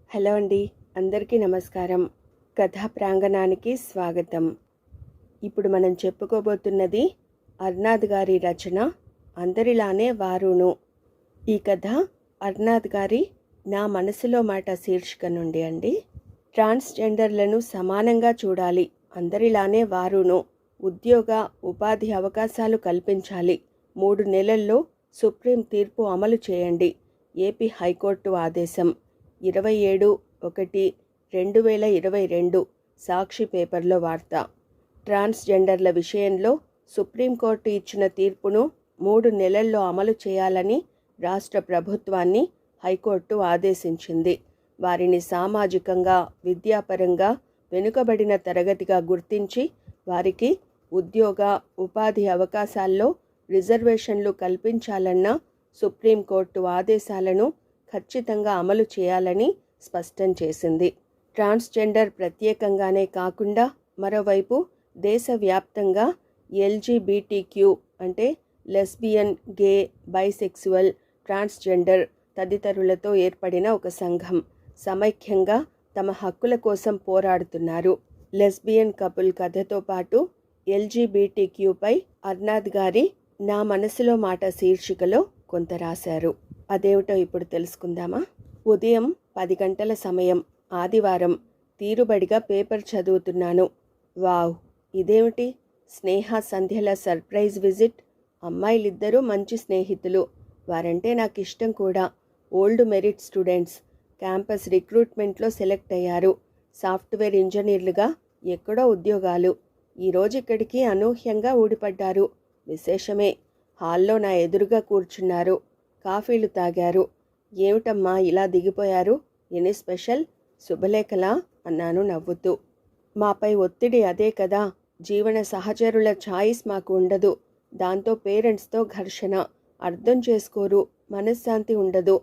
Hello అండి, అందరికీ నమస్కారం. కథా ప్రాంగణానికి స్వాగతం. ఇప్పుడు మనం చెప్పుకోబోతున్నది అర్నాద్ గారి రచన అందరిలానే వారును. ఈ కథ అర్నాద్ గారి నా మనసులో మాట శీర్షిక నుండి అండి. ట్రాన్స్జెండర్లను సమానంగా చూడాలి, అందరిలానే వారును. ఉద్యోగ ఉపాధి అవకాశాలు కల్పించాలి. 3 నెలల్లో సుప్రీం తీర్పు అమలు చేయండి. ఏపీ హైకోర్టు ఆదేశం. 27/1/2022 సాక్షి పేపర్లో వార్త. ట్రాన్స్జెండర్ల విషయంలో సుప్రీంకోర్టు ఇచ్చిన తీర్పును 3 నెలల్లో అమలు చేయాలని రాష్ట్ర ప్రభుత్వాన్ని హైకోర్టు ఆదేశించింది. వారిని సామాజికంగా, విద్యాపరంగా వెనుకబడిన తరగతిగా గుర్తించి వారికి ఉద్యోగ ఉపాధి అవకాశాల్లో రిజర్వేషన్లు కల్పించాలన్న సుప్రీంకోర్టు ఆదేశాలను ఖచ్చితంగా అమలు చేయాలని స్పష్టం చేసింది. ట్రాన్స్జెండర్ ప్రత్యేకంగానే కాకుండా మరోవైపు దేశవ్యాప్తంగా ఎల్జీబీటీక్యూ అంటే లెస్బియన్, గే, బైసెక్సువల్, ట్రాన్స్జెండర్ తదితరులతో ఏర్పడిన ఒక సంఘం సమైక్యంగా తమ హక్కుల కోసం పోరాడుతున్నారు. లెస్బియన్ కపుల్ కథతో పాటు ఎల్జీబీటీక్యూపై అర్నాద్ గారి నా మనసులో మాట శీర్షికలో కొంత రాశారు. అదేమిటో ఇప్పుడు తెలుసుకుందామా? ఉదయం 10 గంటల సమయం, ఆదివారం. తీరుబడిగా పేపర్ చదువుతున్నాను. వావ్, ఇదేమిటి? స్నేహ సంధ్యల సర్ప్రైజ్ విజిట్. అమ్మాయిలిద్దరూ మంచి స్నేహితులు. వారంటే నాకు ఇష్టం కూడా. Old merit students. క్యాంపస్ రిక్రూట్మెంట్లో సెలెక్ట్ అయ్యారు. సాఫ్ట్వేర్ ఇంజనీర్లుగా ఎక్కడో ఉద్యోగాలు. ఈరోజు ఇక్కడికి అనూహ్యంగా ఊడిపడ్డారు. విశేషమే. హాల్లో నా ఎదురుగా కూర్చున్నారు. కాఫీలు తాగారు. ఏమిటమ్మా ఇలా దిగిపోయారు? Any special? శుభలేఖలా అన్నాను నవ్వుతూ. మాపై ఒత్తిడి అదే కదా. జీవన సహచరుల ఛాయిస్ మాకు ఉండదు. దాంతో పేరెంట్స్తో ఘర్షణ. అర్థం చేసుకోరు, మనశ్శాంతి ఉండదు.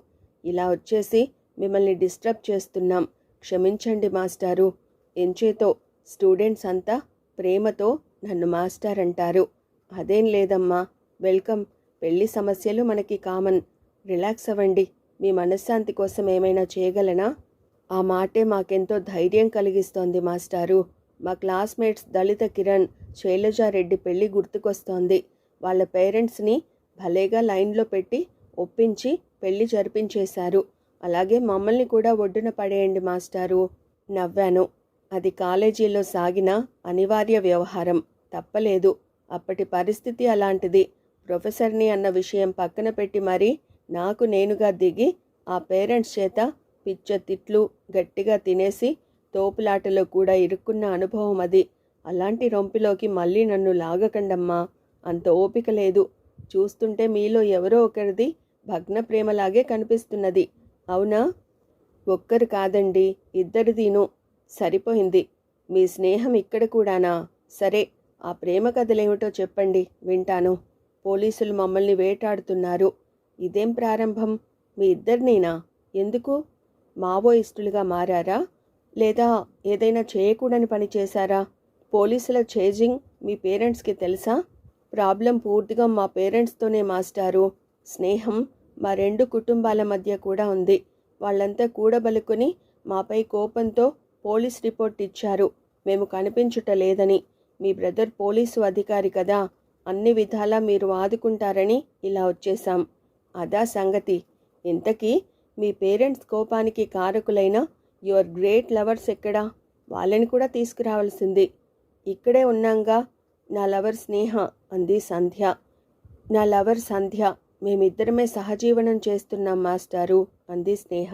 ఇలా వచ్చేసి మిమ్మల్ని డిస్టర్బ్ చేస్తున్నాం. క్షమించండి మాస్టారు. ఎంచేతో స్టూడెంట్స్ అంతా ప్రేమతో నన్ను మాస్టర్ అంటారు. అదేం లేదమ్మా, వెల్కమ్. పెళ్లి సమస్యలు మనకి కామన్. రిలాక్స్ అవ్వండి. మీ మనశ్శాంతి కోసం ఏమైనా చేయగలనా? ఆ మాటే మాకెంతో ధైర్యం కలిగిస్తోంది మాస్టారు. మా క్లాస్మేట్స్ దళిత కిరణ్, శైలజారెడ్డి పెళ్లి గుర్తుకొస్తోంది. వాళ్ళ పేరెంట్స్ని భలేగా లైన్లో పెట్టి ఒప్పించి పెళ్లి జరిపించేశారు. అలాగే మమ్మల్ని కూడా ఒడ్డున పడేయండి మాస్టారు. నవ్వాను. అది కాలేజీలో సాగిన అనివార్య వ్యవహారం. తప్పలేదు. అప్పటి పరిస్థితి అలాంటిది. ప్రొఫెసర్ని అన్న విషయం పక్కన పెట్టి మరీ నాకు నేనుగా దిగి ఆ పేరెంట్స్ చేత పిచ్చ తిట్లు గట్టిగా తినేసి తోపులాటలో కూడా ఇరుక్కున్న అనుభవం అది. అలాంటి రొంపిలోకి మళ్ళీ నన్ను లాగకండమ్మా. అంత ఓపిక లేదు. చూస్తుంటే మీలో ఎవరో ఒకరిది భగ్న ప్రేమలాగే కనిపిస్తున్నది. అవునా? ఒక్కరు కాదండి, ఇద్దరిదీను. సరిపోయింది. మీ స్నేహం ఇక్కడ కూడానా? సరే, ఆ ప్రేమ కథలేమిటో చెప్పండి, వింటాను. పోలీసులు మమ్మల్ని వేటాడుతున్నారు. ఇదేం ప్రారంభం? మీ ఇద్దరినేనా? ఎందుకు? మావోయిస్టులుగా మారారా? లేదా ఏదైనా చేయకూడని పని చేశారా? పోలీసుల చేజింగ్ మీ పేరెంట్స్కి తెలుసా? ప్రాబ్లం పూర్తిగా మా పేరెంట్స్తోనే మాస్టారు. స్నేహం మా 2 కుటుంబాల మధ్య కూడా ఉంది. వాళ్ళంతా కూడబలుకొని మాపై కోపంతో పోలీస్ రిపోర్ట్ ఇచ్చారు. మేము కనిపించుట లేదని. మీ బ్రదర్ పోలీసు అధికారి కదా, అన్ని విధాలా మీరు ఆదుకుంటారని ఇలా వచ్చేశాం. అదా సంగతి. ఇంతకీ మీ పేరెంట్స్ కోపానికి కారకులైన యువర్ గ్రేట్ లవర్స్ ఎక్కడా? వాళ్ళని కూడా తీసుకురావాల్సింది. ఇక్కడే ఉన్నాంగా. నా లవర్ స్నేహ అంది సంధ్య. నా లవర్ సంధ్య. మేమిద్దరమే సహజీవనం చేస్తున్నాం మాస్టారు అంది స్నేహ.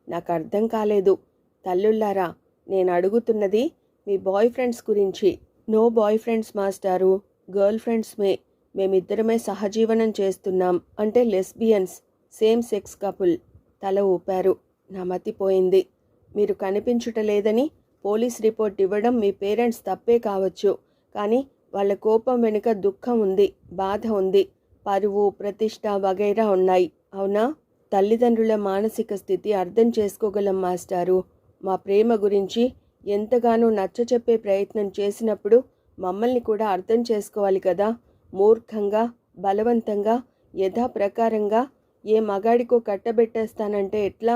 నాకు అర్థం కాలేదు. తల్లుల్లారా, నేను అడుగుతున్నది మీ బాయ్ ఫ్రెండ్స్ గురించి. నో బాయ్ ఫ్రెండ్స్ మాస్టారు, గర్ల్ ఫ్రెండ్స్మే. మేమిద్దరమే సహజీవనం చేస్తున్నాం. అంటే లెస్బియన్స్, సేమ్ సెక్స్ కపుల్. తల ఊపారు. నా మతిపోయింది. మీరు కనిపించుటలేదని పోలీస్ రిపోర్ట్ ఇవ్వడం మీ పేరెంట్స్ తప్పే కావచ్చు. కానీ వాళ్ళ కోపం వెనుక దుఃఖం ఉంది, బాధ ఉంది, పరువు, ప్రతిష్ట వగైరా ఉన్నాయి. అవునా? తల్లిదండ్రుల మానసిక స్థితి అర్థం చేసుకోగలం మాస్టారు. మా ప్రేమ గురించి ఎంతగానో నచ్చచెప్పే ప్రయత్నం చేసినప్పుడు మమ్మల్ని కూడా అర్థం చేసుకోవాలి కదా. మూర్ఖంగా, బలవంతంగా, యథాప్రకారంగా ఏ మగాడికో కట్టబెట్టేస్తానంటే ఎట్లా?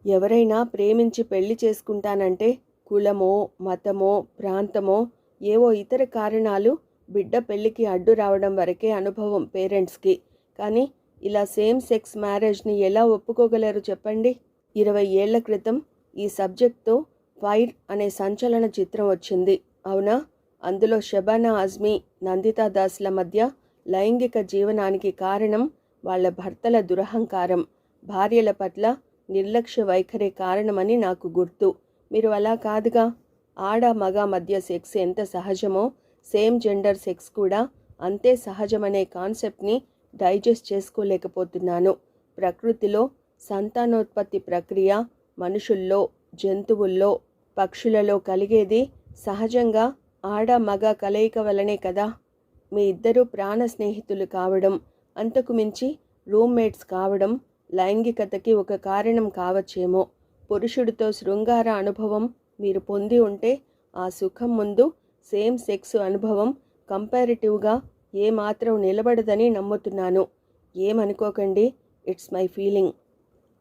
ఎవరైనా ప్రేమించి పెళ్లి చేసుకుంటానంటే కులమో, మతమో, ప్రాంతమో, ఏవో ఇతర కారణాలు బిడ్డ పెళ్లికి అడ్డు రావడం వరకే అనుభవం పేరెంట్స్కి. కానీ ఇలా సేమ్ సెక్స్ మ్యారేజ్ని ఎలా ఒప్పుకోగలరు చెప్పండి? 20 ఏళ్ల క్రితం ఈ సబ్జెక్ట్తో ఫైర్ అనే సంచలన చిత్రం వచ్చింది, అవునా? అందులో షబానా ఆజ్మీ, నందితా దాస్ల మధ్య లైంగిక జీవనానికి కారణం వాళ్ళ భర్తల దురహంకారం, భార్యల పట్ల నిర్లక్ష్య వైఖరి కారణమని నాకు గుర్తు. మీరు అలా కాదుగా. ఆడ మగ మధ్య సెక్స్ ఎంత సహజమో సేమ్ జెండర్ సెక్స్ కూడా అంతే సహజమనే కాన్సెప్ట్ని డైజెస్ట్ చేసుకోలేకపోతున్నాను. ప్రకృతిలో సంతానోత్పత్తి ప్రక్రియ మనుషుల్లో, జంతువుల్లో, పక్షులలో కలిగేది సహజంగా ఆడ మగ కలయిక వలనే కదా. మీ ఇద్దరూ ప్రాణ స్నేహితులు కావడం, అంతకు మించి రూమ్మేట్స్ కావడం లైంగికతకి ఒక కారణం కావచ్చేమో. పురుషుడితో శృంగార అనుభవం మీరు పొంది ఉంటే ఆ సుఖం ముందు సేమ్ సెక్స్ అనుభవం కంపారిటివ్గా ఏమాత్రం నిలబడదని నమ్ముతున్నాను. ఏమనుకోకండి, ఇట్స్ మై ఫీలింగ్.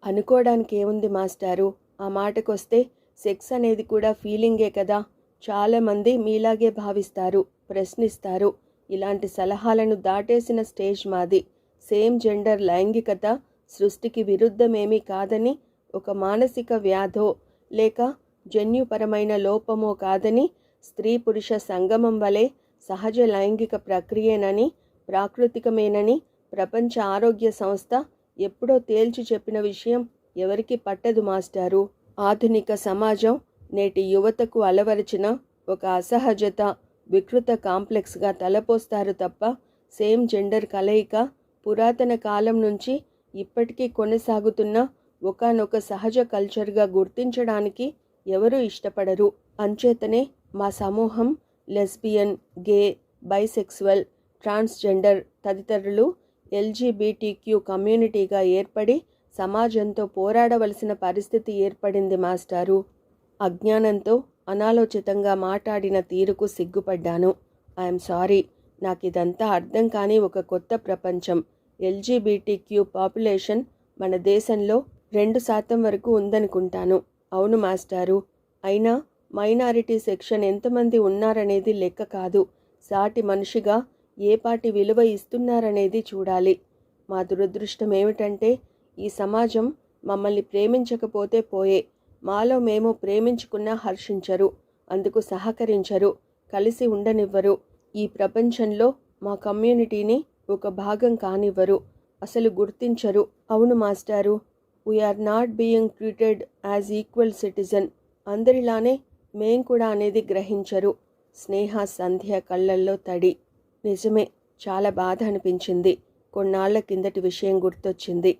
అనుకోవడానికి ఏముంది మాస్టారు? ఆ మాటకొస్తే సెక్స్ అనేది కూడా ఫీలింగే కదా. చాలామంది మీలాగే భావిస్తారు, ప్రశ్నిస్తారు. ఇలాంటి సలహాలను దాటేసిన స్టేజ్ మాది. సేమ్ జెండర్ లైంగికత సృష్టికి విరుద్ధమేమీ కాదని, ఒక మానసిక వ్యాధో లేక జన్యుపరమైన లోపమో కాదని, స్త్రీ పురుష సంగమం వలె సహజ లైంగిక ప్రక్రియనని, ప్రాకృతికమేనని ప్రపంచ ఆరోగ్య సంస్థ ఎప్పుడో తేల్చి చెప్పిన విషయం ఎవరికి పట్టదు మాస్టారు. ఆధునిక సమాజం నేటి యువతకు అలవరచిన ఒక అసహజత, వికృత కాంప్లెక్స్గా తలపోస్తారు తప్ప సేమ్ జెండర్ కలయిక పురాతన కాలం నుంచి ఇప్పటికీ కొనసాగుతున్న ఒకానొక సహజ కల్చర్గా గుర్తించడానికి ఎవరూ ఇష్టపడరు. అంచేతనే మా సమూహం లెస్బియన్, గే, బైసెక్సువల్, ట్రాన్స్జెండర్ తదితరులు LGBTQ కమ్యూనిటీగా ఏర్పడి సమాజంతో పోరాడవలసిన పరిస్థితి ఏర్పడింది మాస్టారు. అజ్ఞానంతో అనాలోచితంగా మాట్లాడిన తీరుకు సిగ్గుపడ్డాను. I'm sorry. నాకిదంతా అర్థం కాని ఒక కొత్త ప్రపంచం. LGBTQ పాపులేషన్ మన దేశంలో 2% వరకు ఉందనుకుంటాను. అవును మాస్టారు. అయినా మైనారిటీ సెక్షన్ ఎంతమంది ఉన్నారనేది లెక్క కాదు. సాటి మనిషిగా ఏపాటి విలువ ఇస్తున్నారనేది చూడాలి. మా దురదృష్టం ఏమిటంటే ఈ సమాజం మమ్మల్ని ప్రేమించకపోతే పోయే, మాలో మేము ప్రేమించుకున్నా హర్షించరు, అందుకు సహకరించరు, కలిసి ఉండనివ్వరు. ఈ ప్రపంచంలో మా కమ్యూనిటీని ఒక భాగం కానివ్వరు, అసలు గుర్తించరు. అవును మాస్టారు. We're not being treated as equal citizen. అందరిలానే మేం కూడా అనేది గ్రహించరు. స్నేహ సంధ్య కళ్ళల్లో తడి. నిజమే, చాలా బాధ అనిపించింది. కొన్నాళ్ల కిందటి విషయం గుర్తొచ్చింది.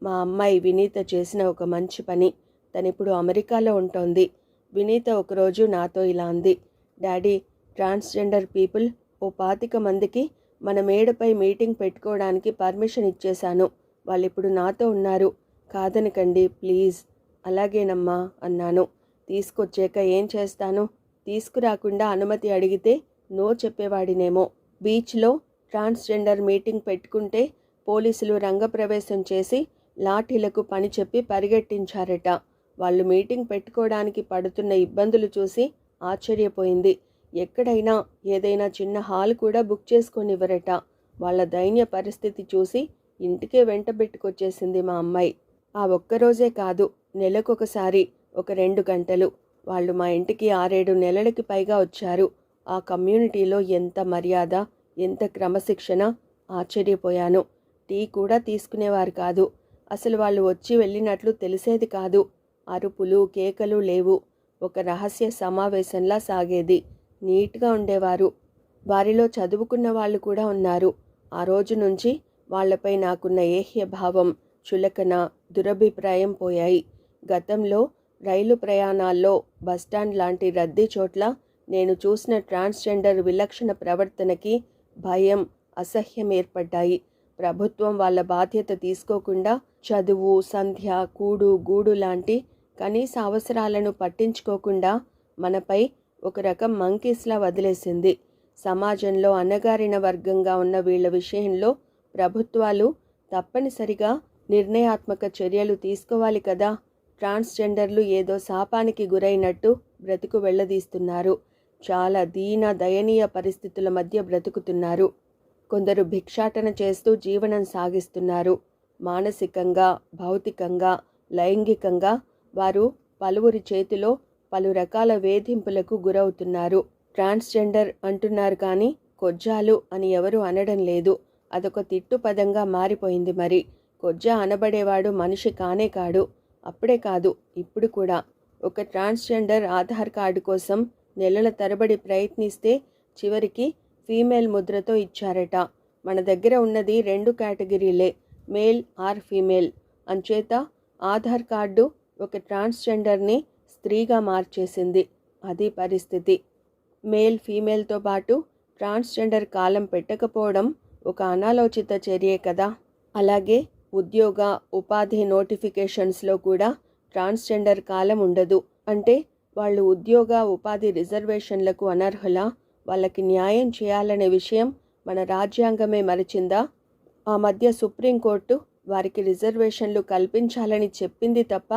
మా అమ్మాయి వినీత చేసిన ఒక మంచి పని. తనిప్పుడు అమెరికాలో ఉంటోంది. వినీత ఒకరోజు నాతో ఇలా అంది, డాడీ, ట్రాన్స్జెండర్ పీపుల్ ఓ 25 మందికి మన మేడపై మీటింగ్ పెట్టుకోవడానికి పర్మిషన్ ఇచ్చేశాను. వాళ్ళిప్పుడు నాతో ఉన్నారు. కాదనకండి ప్లీజ్. అలాగేనమ్మా అన్నాను. తీసుకొచ్చాక ఏం చేస్తాను? తీసుకురాకుండా అనుమతి అడిగితే నో చెప్పేవాడినేమో. బీచ్లో ట్రాన్స్జెండర్ మీటింగ్ పెట్టుకుంటే పోలీసులు రంగప్రవేశం చేసి లాఠీలకు పని చెప్పి పరిగెట్టించారట. వాళ్ళు మీటింగ్ పెట్టుకోవడానికి పడుతున్న ఇబ్బందులు చూసి ఆశ్చర్యపోయింది. ఎక్కడైనా ఏదైనా చిన్న హాల్ కూడా బుక్ చేసుకొనివ్వరట. వాళ్ళ దైన్య పరిస్థితి చూసి ఇంటికే వెంటబెట్టుకొచ్చేసింది మా అమ్మాయి. ఆ ఒక్కరోజే కాదు, నెలకొకసారి ఒక 2 గంటలు. వాళ్ళు మా ఇంటికి 6-7 నెలలకి పైగా వచ్చారు. ఆ కమ్యూనిటీలో ఎంత మర్యాద, ఎంత క్రమశిక్షణ! ఆశ్చర్యపోయాను. టీ కూడా తీసుకునేవారు కాదు. అసలు వాళ్ళు వచ్చి వెళ్ళినట్లు తెలిసేది కాదు. అరుపులు కేకలు లేవు. ఒక రహస్య సమావేశంలా సాగేది. నీట్గా ఉండేవారు. వారిలో చదువుకున్న వాళ్ళు కూడా ఉన్నారు. ఆ రోజు నుంచి వాళ్లపై నాకున్న ఏహ్యభావం, చులకన, దురభిప్రాయం పోయాయి. గతంలో రైలు ప్రయాణాల్లో, బస్టాండ్ లాంటి రద్దీ చోట్ల నేను చూసిన ట్రాన్స్జెండర్ విలక్షణ ప్రవర్తనకి భయం, అసహ్యం ఏర్పడ్డాయి. ప్రభుత్వం వాళ్ళ బాధ్యత తీసుకోకుండా చదువు, సంధ్య, కూడు, గూడు లాంటి కనీస అవసరాలను పట్టించుకోకుండా మనపై ఒక రకం మంకీస్లా వదిలేసింది. సమాజంలో అణగారిన వర్గంగా ఉన్న వీళ్ల విషయంలో ప్రభుత్వాలు తప్పనిసరిగా నిర్ణయాత్మక చర్యలు తీసుకోవాలి కదా. ట్రాన్స్జెండర్లు ఏదో శాపానికి గురైనట్టు బ్రతుకు వెళ్లదీస్తున్నారు. చాలా దయనీయ పరిస్థితుల మధ్య బ్రతుకుతున్నారు. కొందరు భిక్షాటన చేస్తూ జీవనం సాగిస్తున్నారు. మానసికంగా, భౌతికంగా, లైంగికంగా వారు పలువురి చేతిలో పలు రకాల వేధింపులకు గురవుతున్నారు. ట్రాన్స్జెండర్ అంటున్నారు కానీ కొజ్జాలు అని ఎవరు అనడం లేదు. అదొక తిట్టు పదంగా మారిపోయింది. మరి కొజ్జా అనబడేవాడు మనిషి కానే కాడు. అప్పుడే కాదు, ఇప్పుడు కూడా. ఒక ట్రాన్స్జెండర్ ఆధార్ కార్డు కోసం నెలల తరబడి ప్రయత్నిస్తే చివరికి ఫీమేల్ ముద్రతో ఇచ్చారట. మన దగ్గర ఉన్నది 2 కేటగిరీలే, మేల్ ఆర్ ఫీమేల్. అంచేత ఆధార్ కార్డు ఒక ట్రాన్స్జెండర్ని స్త్రీగా మార్చేసింది. అది పరిస్థితి. మేల్ ఫీమేల్తో పాటు ట్రాన్స్జెండర్ కాలం పెట్టకపోవడం ఒక అనాలోచిత చర్యే కదా. అలాగే ఉద్యోగ, ఉపాధి నోటిఫికేషన్స్లో కూడా ట్రాన్స్జెండర్ కాలం ఉండదు. అంటే వాళ్ళు ఉద్యోగ, ఉపాధి రిజర్వేషన్లకు అనర్హులా? వాళ్ళకి న్యాయం చేయాలనే విషయం మన రాజ్యాంగమే మరచిందా? ఆ మధ్య సుప్రీంకోర్టు వారికి రిజర్వేషన్లు కల్పించాలని చెప్పింది తప్ప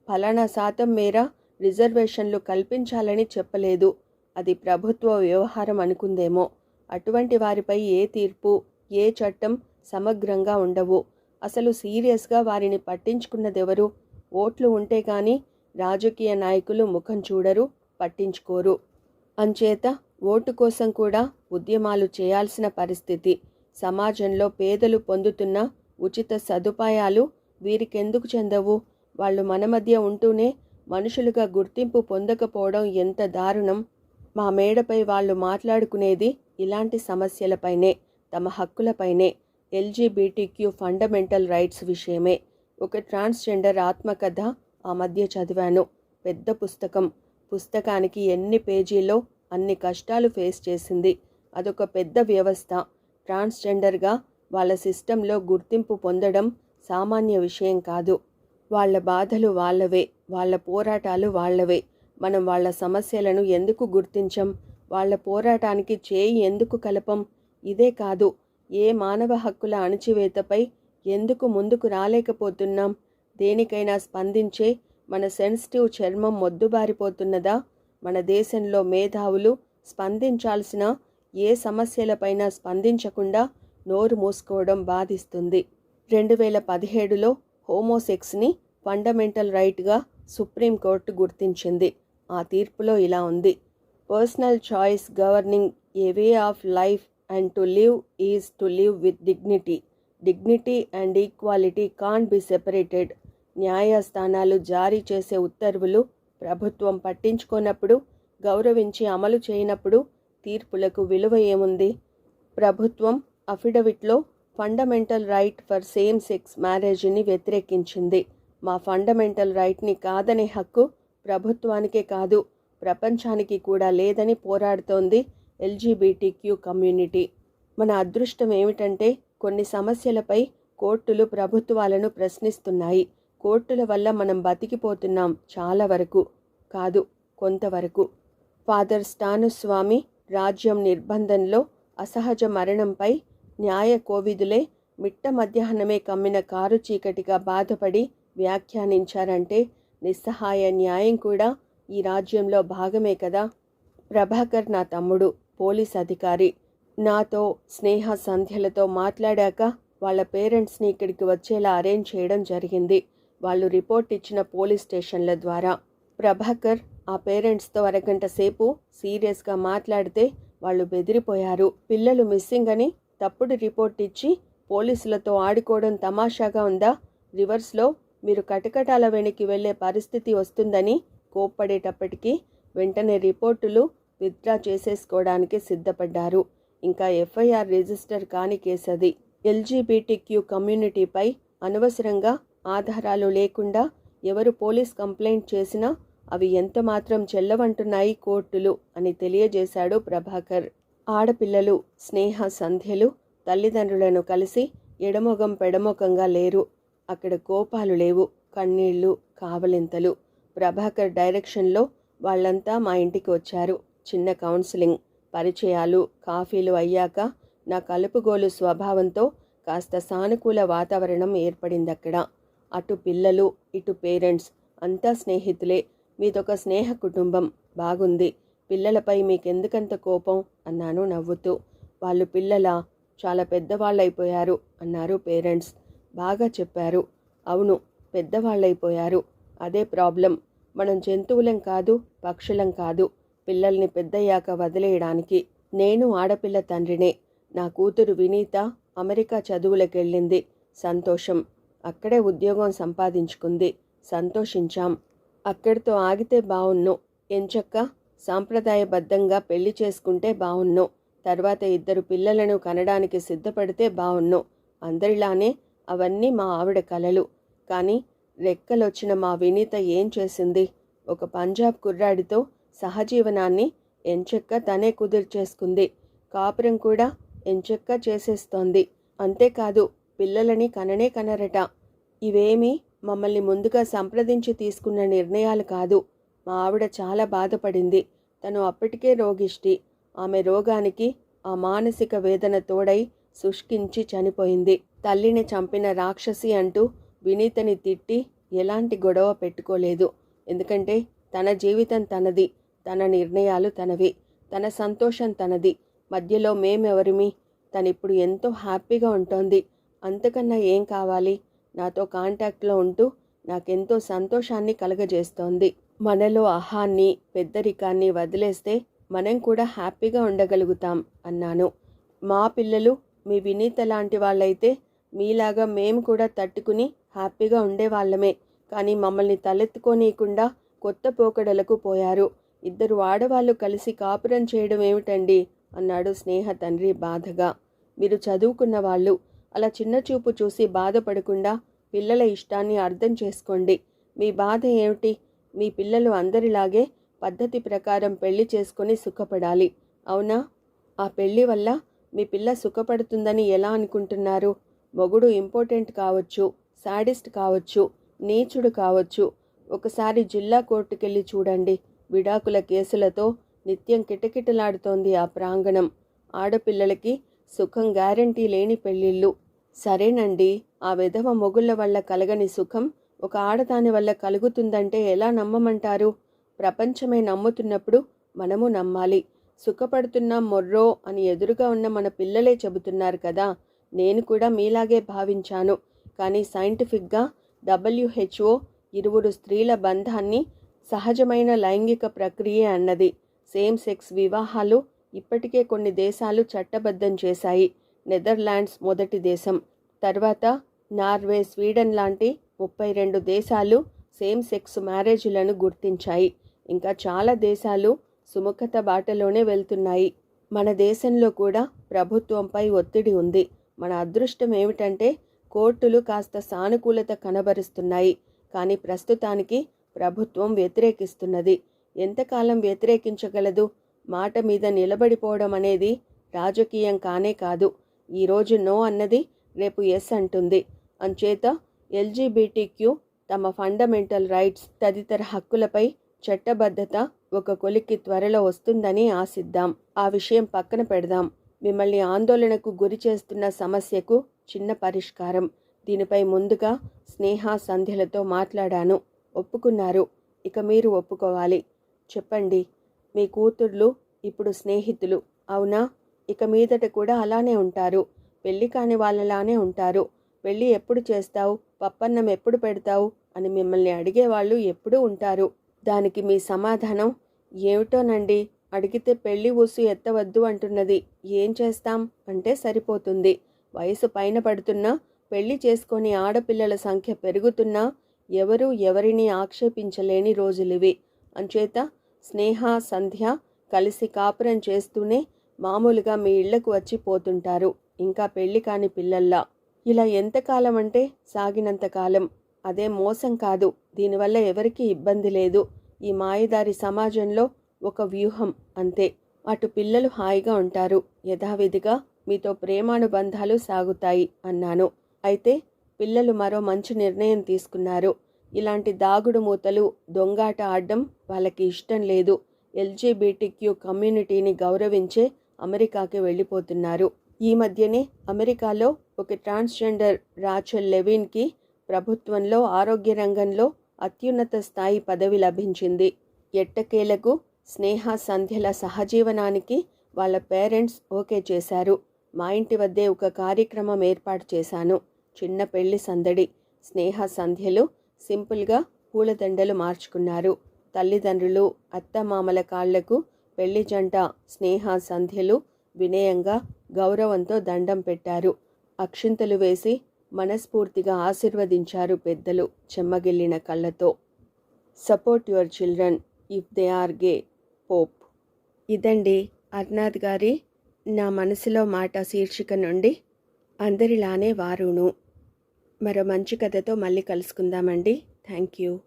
ఫలానా శాతం మేర రిజర్వేషన్లు కల్పించాలని చెప్పలేదు. అది ప్రభుత్వ వ్యవహారం అనుకుందేమో. అటువంటి వారిపై ఏ తీర్పు, ఏ చట్టం సమగ్రంగా ఉండవు. అసలు సీరియస్గా వారిని పట్టించుకున్నదెవరు? ఓట్లు ఉంటే కానీ రాజకీయ నాయకులు ముఖం చూడరు, పట్టించుకోరు. అంచేత ఓటు కోసం కూడా ఉద్యమాలు చేయాల్సిన పరిస్థితి. సమాజంలో పేదలు పొందుతున్న ఉచిత సదుపాయాలు వీరికెందుకు చెందవు? వాళ్ళు మన మధ్య ఉంటూనే మనుషులుగా గుర్తింపు పొందకపోవడం ఎంత దారుణం. మా మేడపై వాళ్ళు మాట్లాడుకునేది ఇలాంటి సమస్యలపైనే, తమ హక్కులపైనే, LGBTQ ఫండమెంటల్ రైట్స్ విషయమే. ఒక ట్రాన్స్జెండర్ ఆత్మకథ ఆ మధ్య చదివాను. పెద్ద పుస్తకం. పుస్తకానికి ఎన్ని పేజీలో అన్ని కష్టాలు ఫేస్ చేసింది. అదొక పెద్ద వ్యవస్థ. ట్రాన్స్జెండర్గా వాళ్ళ సిస్టంలో గుర్తింపు పొందడం సామాన్య విషయం కాదు. వాళ్ళ బాధలు వాళ్ళవే, వాళ్ళ పోరాటాలు వాళ్ళవే. మనం వాళ్ళ సమస్యలను ఎందుకు గుర్తించం? వాళ్ళ పోరాటానికి చేయి ఎందుకు కలపం? ఇదే కాదు, ఏ మానవ హక్కుల అణచివేతపై ఎందుకు ముందుకు రాలేకపోతున్నాం? దేనికైనా స్పందించే మన సెన్సిటివ్ చర్మం మొద్దుబారిపోతున్నదా? మన దేశంలో మేధావులు స్పందించాల్సిన ఏ సమస్యలపైనా స్పందించకుండా నోరు మూసుకోవడం బాధిస్తుంది. 2017లో హోమోసెక్స్ని ఫండమెంటల్ రైట్గా సుప్రీంకోర్టు గుర్తించింది. ఆ తీర్పులో ఇలా ఉంది: personal choice governing A way of life and to live is to live with dignity. Dignity and equality can't be separated. న్యాయస్థానాలు జారీ చేసే ఉత్తర్వులు ప్రభుత్వం పట్టించుకోనప్పుడు, గౌరవించి అమలు చేయనప్పుడు తీర్పులకు విలువ ఏముంది? ప్రభుత్వం అఫిడవిట్లో fundamental right for same sex మ్యారేజ్ని వ్యతిరేకించింది. మా ఫండమెంటల్ రైట్ని కాదనే హక్కు ప్రభుత్వానికే కాదు, ప్రపంచానికి కూడా లేదని పోరాడుతోంది LGBTQ కమ్యూనిటీ. మన అదృష్టం ఏమిటంటే కొన్ని సమస్యలపై కోర్టులు ప్రభుత్వాలను ప్రశ్నిస్తున్నాయి. కోర్టుల వల్ల మనం బతికిపోతున్నాం. చాలా వరకు కాదు, కొంతవరకు. ఫాదర్ స్టానుస్వామి రాజ్యం నిర్బంధంలో అసహజ మరణంపై న్యాయ కోవిదులే మిట్ట మధ్యాహ్నమే కమ్మిన కారు చీకటిగా బాధపడి వ్యాఖ్యానించారంటే నిస్సహాయ న్యాయం కూడా ఈ రాజ్యంలో భాగమే కదా. ప్రభాకర్ నా తమ్ముడు, పోలీస్ అధికారి. నాతో స్నేహ సంధ్యలతో మాట్లాడాక వాళ్ళ పేరెంట్స్ని ఇక్కడికి వచ్చేలా అరేంజ్ చేయడం జరిగింది. వాళ్ళు రిపోర్ట్ ఇచ్చిన పోలీస్ స్టేషన్ల ద్వారా. ప్రభాకర్ ఆ పేరెంట్స్తో అరగంట సేపు సీరియస్గా మాట్లాడితే వాళ్ళు బెదిరిపోయారు. పిల్లలు మిస్సింగ్ అని తప్పుడు రిపోర్ట్ ఇచ్చి పోలీసులతో ఆడుకోవడం తమాషాగా ఉందా? రివర్స్లో మీరు కటకటాల వెనక్కి వెళ్లే పరిస్థితి వస్తుందని కోప్పడేటప్పటికీ వెంటనే రిపోర్టులు విత్డ్రా చేసేసుకోవడానికి సిద్ధపడ్డారు. ఇంకా FIR రిజిస్టర్ కాని కేసది. LGBTQ కమ్యూనిటీపై అనవసరంగా ఆధారాలు లేకుండా ఎవరు పోలీస్ కంప్లైంట్ చేసినా అవి ఎంత మాత్రం చెల్లవంటున్నాయి కోర్టులు అని తెలియజేశాడు ప్రభాకర్. ఆడపిల్లలు స్నేహ సంధ్యలు తల్లిదండ్రులను కలిసి ఎడమొగం పెడమొగంగా లేరు. అక్కడ కోపాలు లేవు, కన్నీళ్లు, కావలింతలు. ప్రభాకర్ డైరెక్షన్లో వాళ్ళంతా మా ఇంటికి వచ్చారు. చిన్న కౌన్సిలింగ్, పరిచయాలు, కాఫీలు అయ్యాక నా కలుపుగోలు స్వభావంతో కాస్త సానుకూల వాతావరణం ఏర్పడిందక్కడ. అటు పిల్లలు, ఇటు పేరెంట్స్ అంతా స్నేహితులే. మీదొక స్నేహ కుటుంబం. బాగుంది. పిల్లలపై మీకెందుకంత కోపం అన్నాను నవ్వుతూ. వాళ్ళు పిల్లలా? చాలా పెద్దవాళ్ళైపోయారు అన్నారు పేరెంట్స్. బాగా చెప్పారు. అవును, పెద్దవాళ్ళైపోయారు. అదే ప్రాబ్లం. మనం జంతువులం కాదు, పక్షులం కాదు. పిల్లల్ని పెద్దయ్యాక వదిలేయడానికి. నేను ఆడపిల్ల తండ్రినే. నా కూతురు వినీత అమెరికా చదువులకెళ్ళింది. సంతోషం. అక్కడే ఉద్యోగం సంపాదించుకుంది. సంతోషించాం. అక్కడితో ఆగితే బావున్ను. ఎంచక్కా సాంప్రదాయబద్ధంగా పెళ్లి చేసుకుంటే బావున్ను. తర్వాత 2 పిల్లలను కనడానికి సిద్ధపడితే బావున్ను. అందరిలానే అవన్నీ మా ఆవిడ కలలు. కానీ రెక్కలొచ్చిన మా వినీత ఏం చేసింది? ఒక పంజాబ్ కుర్రాడితో సహజీవనాన్ని ఎంచక్కా తనే కుదిర్చేసుకుంది. కాపురం కూడా ఎంచక్కా చేసేస్తోంది. అంతేకాదు, పిల్లలని కననే కనరట. ఇవేమీ మమ్మల్ని ముందుగా సంప్రదించి తీసుకున్న నిర్ణయాలు కాదు. మా ఆవిడ చాలా బాధపడింది. తను అప్పటికే రోగిష్టి. ఆమె రోగానికి ఆ మానసిక వేదన తోడై శుష్కించి చనిపోయింది. తల్లిని చంపిన రాక్షసి అంటూ వినీతని తిట్టి ఎలాంటి గొడవ పెట్టుకోలేదు. ఎందుకంటే తన జీవితం తనది, తన నిర్ణయాలు తనవి, తన సంతోషం తనది. మధ్యలో మేమెవరిమి? తనిప్పుడు ఎంతో హ్యాపీగా ఉంటోంది. అంతకన్నా ఏం కావాలి? నాతో కాంటాక్ట్లో ఉంటూ నాకెంతో సంతోషాన్ని కలగజేస్తోంది. మనలో అహాన్ని, పెద్దరికాన్ని వదిలేస్తే మనం కూడా హ్యాపీగా ఉండగలుగుతాం అన్నాను. మా పిల్లలు మీ వినీత లాంటి వాళ్ళైతే మీలాగా మేము కూడా తట్టుకుని హ్యాపీగా ఉండేవాళ్ళమే. కానీ మమ్మల్ని తలెత్తుకోనీయకుండా కొత్త పోకడలకు పోయారు. 2 ఆడవాళ్ళు కలిసి కాపురం చేయడం ఏమిటండి అన్నాడు స్నేహ తండ్రి బాధగా. మీరు చదువుకున్న వాళ్ళు. అలా చిన్న చూపు చూసి బాధపడకుండా పిల్లల ఇష్టాన్ని అర్థం చేసుకోండి. మీ బాధ ఏమిటి? మీ పిల్లలు అందరిలాగే పద్ధతి ప్రకారం పెళ్లి చేసుకొని సుఖపడాలి. అవునా? ఆ పెళ్లి వల్ల మీ పిల్ల సుఖపడుతుందని ఎలా అనుకుంటున్నారు? మొగుడు ఇంపార్టెంట్ కావచ్చు, సాడిస్ట్ కావచ్చు, నీచుడు కావచ్చు. ఒకసారి జిల్లా కోర్టుకెళ్ళి చూడండి. విడాకుల కేసులతో నిత్యం కిటకిటలాడుతోంది ఆ ప్రాంగణం. ఆడపిల్లలకి సుఖం గ్యారంటీ లేని పెళ్ళిళ్ళు. సరేనండి, ఆ విధవ మొగుళ్ళ వల్ల కలగని సుఖం ఒక ఆడదాని వల్ల కలుగుతుందంటే ఎలా నమ్మమంటారు? ప్రపంచమే నమ్ముతున్నప్పుడు మనము నమ్మాలి. సుఖపడుతున్నాం మొర్రో అని ఎదురుగా ఉన్న మన పిల్లలే చెబుతున్నారు కదా. నేను కూడా మీలాగే భావించాను. కానీ సైంటిఫిక్గా WHO 2 స్త్రీల బంధాన్ని సహజమైన లైంగిక ప్రక్రియే అన్నది. సేమ్ సెక్స్ వివాహాలు ఇప్పటికే కొన్ని దేశాలు చట్టబద్ధం చేశాయి. నెదర్లాండ్స్ మొదటి దేశం. తర్వాత నార్వే, స్వీడన్ లాంటి 32 దేశాలు సేమ్ సెక్స్ మ్యారేజ్లను గుర్తించాయి. ఇంకా చాలా దేశాలు సుముఖత బాటలోనే వెళ్తున్నాయి. మన దేశంలో కూడా ప్రభుత్వంపై ఒత్తిడి ఉంది. మన అదృష్టం ఏమిటంటే కోర్టులు కాస్త సానుకూలత కనబరుస్తున్నాయి. కానీ ప్రస్తుతానికి ప్రభుత్వం వ్యతిరేకిస్తున్నది. ఎంతకాలం వ్యతిరేకించగలదు? మాట మీద నిలబడిపోవడం అనేది రాజకీయం కానే కాదు. ఈరోజు నో అన్నది రేపు ఎస్ అంటుంది. అంచేత LGBTQ తమ ఫండమెంటల్ రైట్స్ తదితర హక్కులపై చట్టబద్ధత ఒక కొలిక్కి త్వరలో వస్తుందని ఆశిద్దాం. ఆ విషయం పక్కన పెడదాం. మిమ్మల్ని ఆందోళనకు గురి చేస్తున్న సమస్యకు చిన్న పరిష్కారం. దీనిపై ముందుగా స్నేహ, సంధ్యలతో మాట్లాడాను. ఒప్పుకున్నారు. ఇక మీరు ఒప్పుకోవాలి. చెప్పండి. మీ కూతుర్లు ఇప్పుడు స్నేహితులు, అవునా? ఇక మీదట కూడా అలానే ఉంటారు. పెళ్లి కాని వాళ్ళలానే ఉంటారు. పెళ్ళి ఎప్పుడు చేస్తావు, పప్పన్నం ఎప్పుడు పెడతావు అని మిమ్మల్ని అడిగేవాళ్ళు ఎప్పుడూ ఉంటారు. దానికి మీ సమాధానం ఏమిటోనండి, అడిగితే పెళ్లి ఊసు ఎత్తవద్దు అంటున్నది. ఏం చేస్తాం అంటే సరిపోతుంది. వయసు పైన పడుతున్నా, పెళ్లి చేసుకొని ఆడపిల్లల సంఖ్య పెరుగుతున్నా ఎవరూ ఎవరిని ఆక్షేపించలేని రోజులివి. అంచేత స్నేహ, సంధ్య కలిసి కాపురం చేస్తూనే మామూలుగా మీ ఇళ్లకు వచ్చి పోతుంటారు. ఇంకా పెళ్లి కాని పిల్లల్లా. ఇలా ఎంతకాలం అంటే సాగినంతకాలం. అదే మోసం కాదు. దీనివల్ల ఎవరికీ ఇబ్బంది లేదు. ఈ మాయదారి సమాజంలో ఒక వ్యూహం అంతే. అటు పిల్లలు హాయిగా ఉంటారు. యథావిధిగా మీతో ప్రేమానుబంధాలు సాగుతాయి అన్నాను. అయితే పిల్లలు మరో మంచి నిర్ణయం తీసుకున్నారు. ఇలాంటి దాగుడు మూతలు, దొంగాట ఆడడం వాళ్ళకి ఇష్టం లేదు. LGBTQ కమ్యూనిటీని గౌరవించే అమెరికాకి వెళ్ళిపోతున్నారు. ఈ మధ్యనే అమెరికాలో ఒక ట్రాన్స్జెండర్ రాచెల్ లెవిన్కి ప్రభుత్వంలో ఆరోగ్య రంగంలో అత్యున్నత స్థాయి పదవి లభించింది. ఎట్టకేలకు స్నేహ సంధ్యల సహజీవనానికి వాళ్ళ పేరెంట్స్ ఓకే చేశారు. మా ఇంటి వద్దే ఒక కార్యక్రమం ఏర్పాటు చేశాను. చిన్న పెళ్లి సందడి. స్నేహ సంధ్యలు సింపుల్గా పూలదండలు మార్చుకున్నారు. తల్లిదండ్రులు, అత్తమామల కాళ్లకు పెళ్లి జంట స్నేహ సంధ్యలు వినయంగా, గౌరవంతో దండం పెట్టారు. అక్షింతలు వేసి మనస్ఫూర్తిగా ఆశీర్వదించారు పెద్దలు చెమ్మగిల్లిన కళ్ళతో. Support your children if they are gay. Pope. ఇదండి అర్నాథ్ గారి నా మనసులో మాట శీర్షిక నుండి అందరిలానే వారును. మరో మంచి కథతో మళ్ళీ కలుసుకుందామండి. Thank you.